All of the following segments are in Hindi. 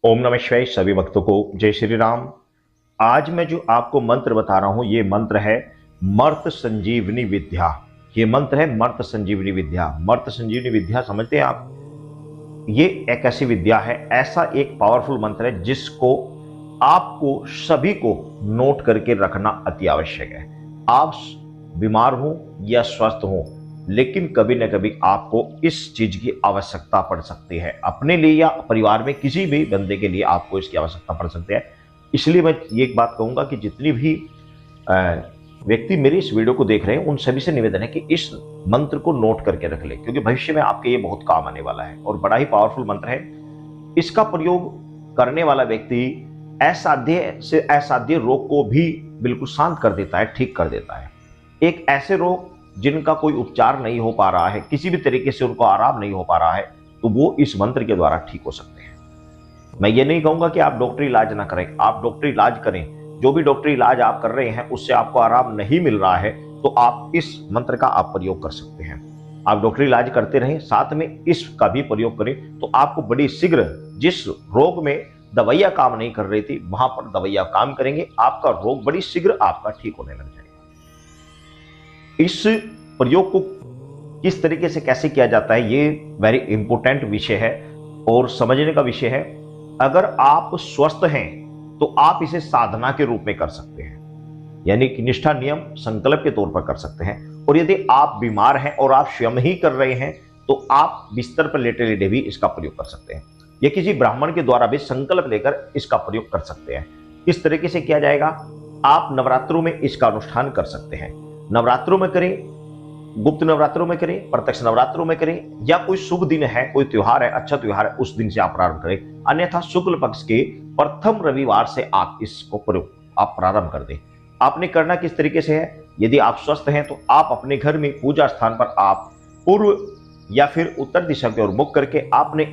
ओम नमः शिवाय। सभी भक्तों को जय श्री राम। आज मैं जो आपको मंत्र बता रहा हूं ये मंत्र है मर्त संजीवनी विद्या। ये मंत्र है मर्त संजीवनी विद्या। मर्त संजीवनी विद्या समझते हैं आप? ये एक ऐसी विद्या है, ऐसा एक पावरफुल मंत्र है जिसको आपको सभी को नोट करके रखना अति आवश्यक है। आप बीमार हो या स्वस्थ हो, लेकिन कभी न कभी आपको इस चीज की आवश्यकता पड़ सकती है। अपने लिए या परिवार में किसी भी बंदे के लिए आपको इसकी आवश्यकता पड़ सकती है। इसलिए मैं ये एक बात कहूंगा कि जितनी भी व्यक्ति मेरी इस वीडियो को देख रहे हैं उन सभी से निवेदन है कि इस मंत्र को नोट करके रख ले, क्योंकि भविष्य में आपके ये बहुत काम आने वाला है और बड़ा ही पावरफुल मंत्र है। इसका प्रयोग करने वाला व्यक्ति असाध्य से असाध्य रोग को भी बिल्कुल शांत कर देता है, ठीक कर देता है। एक ऐसे रोग जिनका कोई उपचार नहीं हो पा रहा है, किसी भी तरीके से उनको आराम नहीं हो पा रहा है, तो वो इस मंत्र के द्वारा ठीक हो सकते हैं। मैं ये नहीं कहूंगा कि आप डॉक्टरी इलाज ना करें, आप डॉक्टरी इलाज करें। जो भी डॉक्टरी इलाज आप कर रहे हैं उससे आपको आराम नहीं मिल रहा है तो आप इस मंत्र का आप प्रयोग कर सकते हैं। आप डॉक्टरी इलाज करते रहें, साथ में इसका भी प्रयोग करें, तो आपको बड़ी शीघ्र जिस रोग में दवाइयां काम नहीं कर रही थी वहां पर दवाइयां काम करेंगे, आपका रोग बड़ी शीघ्र आपका ठीक होने लग जाएगा। इस प्रयोग को किस तरीके से कैसे किया जाता है ये वेरी इंपॉर्टेंट विषय है और समझने का विषय है। अगर आप स्वस्थ हैं तो आप इसे साधना के रूप में कर सकते हैं, यानी कि निष्ठा नियम संकल्प के तौर पर कर सकते हैं। और यदि आप बीमार हैं और आप स्वयं ही कर रहे हैं तो आप बिस्तर पर लेटे लेटे भी इसका प्रयोग कर सकते हैं, या किसी ब्राह्मण के द्वारा भी संकल्प लेकर इसका प्रयोग कर सकते हैं। इस तरीके से किया जाएगा। आप नवरात्रों में इसका अनुष्ठान कर सकते हैं। नवरात्रों में करें, गुप्त नवरात्रों में करें, प्रत्यक्ष नवरात्रों में करें, या कोई शुभ दिन है, कोई त्योहार है, अच्छा त्योहार है, उस दिन से आप प्रारंभ करें। अन्यथा शुक्ल पक्ष के प्रथम रविवार से आप इसको प्रयोग आप प्रारंभ कर दें। आपने करना किस तरीके से है? यदि आप स्वस्थ हैं तो आप अपने घर में पूजा स्थान पर आप पूर्व या फिर उत्तर दिशा की ओर मुख करके आपने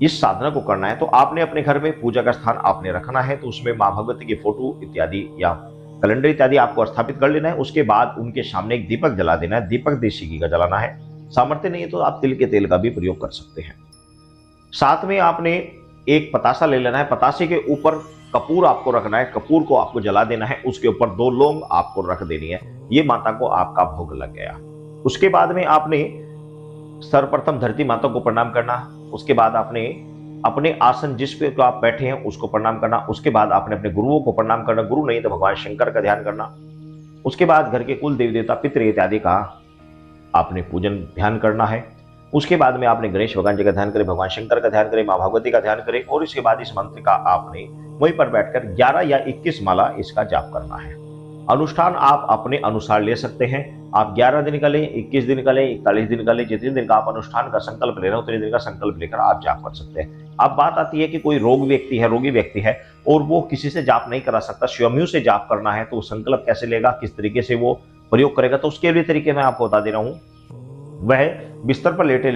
इस साधना को करना है। तो आपने अपने घर में पूजा का स्थान आपने रखना है, तो उसमें मां भगवती की फोटो इत्यादि या कैलेंडर इत्यादि आपको स्थापित कर लेना है। उसके बाद उनके सामने एक दीपक जला देना है। दीपक देसी घी का जलाना है। सामर्थ्य नहीं है तो आप तिल के तेल का भी प्रयोग कर सकते हैं। साथ में आपने एक पतासा ले लेना है। पतासे के ऊपर कपूर आपको रखना है। कपूर को आपको जला देना है। उसके ऊपर 2 लौंग आपको रख देनी है। ये माता को आपका भोग लग गया। उसके बाद में आपने सर्वप्रथम धरती माता को प्रणाम करना। उसके बाद आपने अपने आसन जिस पे तो आप बैठे हैं उसको प्रणाम करना। उसके बाद आपने अपने गुरुओं को प्रणाम करना। गुरु नहीं तो भगवान शंकर का ध्यान करना। उसके बाद घर के कुल देवी देवता पितृ इत्यादि का आपने पूजन ध्यान करना है। उसके बाद में आपने गणेश भगवान जी का ध्यान करें, भगवान शंकर का ध्यान करें, मां भगवती का ध्यान करें। और इसके बाद इस मंत्र का आपने वहीं पर बैठकर 11 या 21 माला इसका जाप करना है। अनुष्ठान आप अपने अनुसार ले सकते हैं। आप 11 दिन का लें, 21 दिन का लें, 41 दिन का लें, जितने दिन का आप अनुष्ठान का संकल्प ले रहे हो उतने दिन का संकल्प लेकर आप जाप कर सकते हैं। अब बात आती है कि कोई रोगी व्यक्ति है और वो किसी से जाप नहीं करा सकता, स्वयं से जाप करना है, तो संकल्प कैसे लेगा, किस तरीके से वो प्रयोग करेगा? तो उसके लिए तरीके मैं आपको बता दे रहा हूँ। वह बिस्तर पर लेटे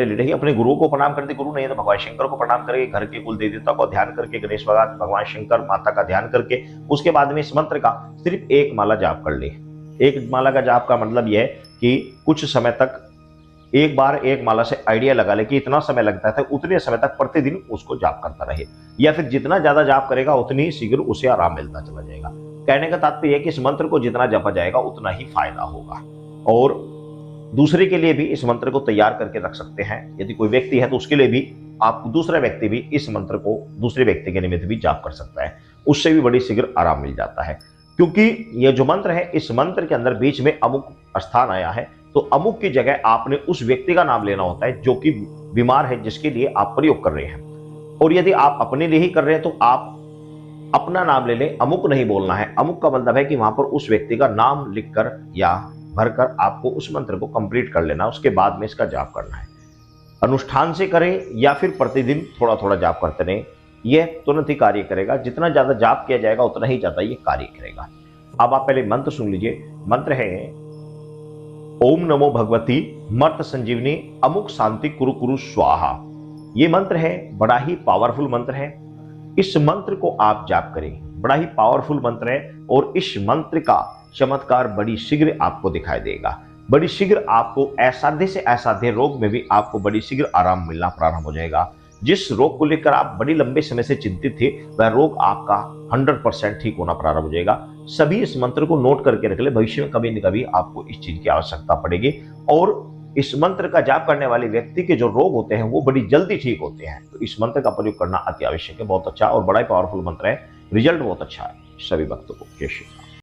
लेटे ही अपने गुरु को प्रणाम कर दे। गुरु नहीं है तो भगवान शंकर को प्रणाम करके, घर के कुल देवता को ध्यान करके, गणेश भगवान, भगवान शंकर माता का ध्यान करके, उसके बाद में इस मंत्र का सिर्फ 1 माला जाप कर ले। 1 माला का जाप का मतलब यह है कि कुछ समय तक एक बार 1 माला से आइडिया लगा ले कि इतना समय लगता है, उतने समय तक प्रतिदिन उसको जाप करता रहे, या फिर जितना ज्यादा जाप करेगा उतनी ही शीघ्र उसे आराम मिलता चला जाएगा। कहने का तात्पर्य है कि इस मंत्र को जितना जपा जाएगा उतना ही फायदा होगा। और दूसरे के लिए भी इस मंत्र को तैयार करके रख सकते हैं। यदि कोई व्यक्ति है तो उसके लिए भी आप दूसरा व्यक्ति भी इस मंत्र को दूसरे व्यक्ति के निमित्त भी जाप कर सकता है, उससे भी बड़ी शीघ्र आराम मिल जाता है। क्योंकि यह जो मंत्र है, इस मंत्र के अंदर बीच में अमुक स्थान आया है, तो अमुक की जगह आपने उस व्यक्ति का नाम लेना होता है जो कि बीमार है, जिसके लिए आप प्रयोग कर रहे हैं। और यदि आप अपने लिए ही कर रहे हैं तो आप अपना नाम ले लें, अमुक नहीं बोलना है। अमुक का मतलब है कि वहां पर उस व्यक्ति का नाम लिखकर या भरकर आपको उस मंत्र को कंप्लीट कर लेना। उसके बाद में इसका जाप करना है। अनुष्ठान से करें या फिर प्रतिदिन थोड़ा थोड़ा जाप करते रहें, यह तुरंत ही कार्य करेगा। जितना ज्यादा जाप किया जाएगा उतना ही ज्यादा ये कार्य करेगा। अब आप पहले मंत्र सुन लीजिए। मंत्र है ओम नमो भगवती मर्त संजीवनी अमुक शांति कुरु कुरु स्वाहा। ये मंत्र है, बड़ा ही पावरफुल मंत्र है। इस मंत्र को आप जाप करें। बड़ा ही पावरफुल मंत्र है और इस मंत्र का चमत्कार बड़ी शीघ्र आपको दिखाई देगा। बड़ी शीघ्र आपको असाध्य से असाध्य रोग में भी आपको बड़ी शीघ्र आराम मिलना प्रारंभ हो जाएगा। जिस रोग को लेकर आप बड़ी लंबे समय से चिंतित थे, वह रोग आपका 100% ठीक होना प्रारंभ हो जाएगा। सभी इस मंत्र को नोट करके रख ले, भविष्य में कभी न कभी आपको इस चीज की आवश्यकता पड़ेगी। और इस मंत्र का जाप करने वाले व्यक्ति के जो रोग होते हैं वो बड़ी जल्दी ठीक होते हैं। तो इस मंत्र का प्रयोग करना अति आवश्यक है। बहुत अच्छा और बड़ा ही पावरफुल मंत्र है, रिजल्ट बहुत अच्छा है। सभी भक्तों को जय श्री राम।